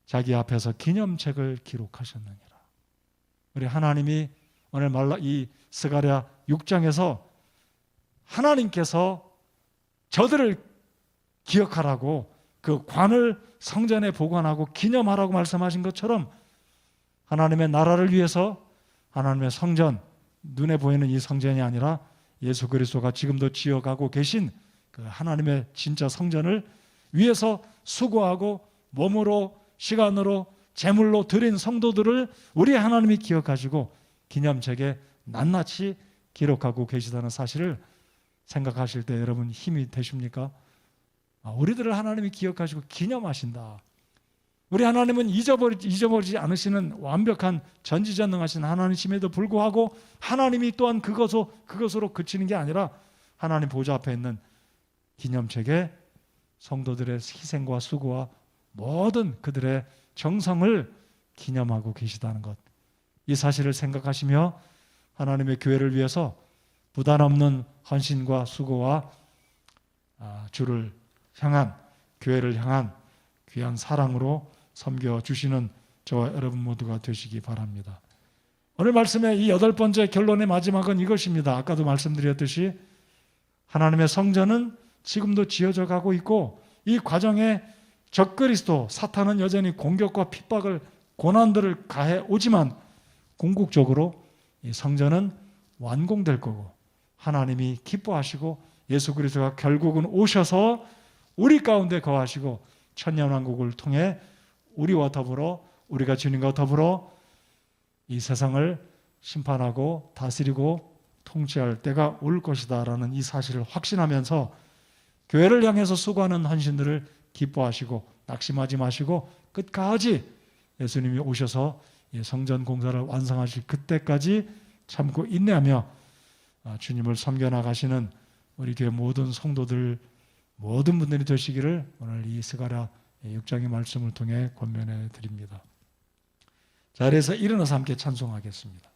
자기 앞에서 기념책을 기록하셨느니라. 우리 하나님이 오늘 이 스가랴 6장에서 하나님께서 저들을 기억하라고 그 관을 성전에 보관하고 기념하라고 말씀하신 것처럼 하나님의 나라를 위해서 하나님의 성전, 눈에 보이는 이 성전이 아니라 예수 그리스도가 지금도 지어가고 계신 그 하나님의 진짜 성전을 위해서 수고하고 몸으로, 시간으로, 재물로 드린 성도들을 우리 하나님이 기억하시고 기념책에 낱낱이 기록하고 계시다는 사실을 생각하실 때 여러분 힘이 되십니까? 우리들을 하나님이 기억하시고 기념하신다. 우리 하나님은 잊어버리지 않으시는 완벽한 전지전능하신 하나님임에도 불구하고 하나님이 또한 그것으로 그치는 게 아니라 하나님 보좌 앞에 있는 기념책에 성도들의 희생과 수고와 모든 그들의 정성을 기념하고 계시다는 것, 이 사실을 생각하시며 하나님의 교회를 위해서 부단 없는 헌신과 수고와 주를 향한, 교회를 향한 귀한 사랑으로 섬겨주시는 저와 여러분 모두가 되시기 바랍니다. 오늘 말씀의 이 8번째 결론의 마지막은 이것입니다. 아까도 말씀드렸듯이 하나님의 성전은 지금도 지어져 가고 있고 이 과정에 적그리스도 사탄은 여전히 공격과 핍박을, 고난들을 가해 오지만 궁극적으로 이 성전은 완공될 거고 하나님이 기뻐하시고 예수 그리스도가 결국은 오셔서 우리 가운데 거하시고 천년왕국을 통해 우리와 더불어, 우리가 주님과 더불어 이 세상을 심판하고 다스리고 통치할 때가 올 것이다라는 이 사실을 확신하면서 교회를 향해서 수고하는 헌신들을 기뻐하시고 낙심하지 마시고 끝까지 예수님이 오셔서 성전 공사를 완성하실 그때까지 참고 인내하며 주님을 섬겨나가시는 우리 교회 모든 성도들, 모든 분들이 되시기를 오늘 이 스가랴 6장의 말씀을 통해 권면해 드립니다. 자리에서 일어나서 함께 찬송하겠습니다.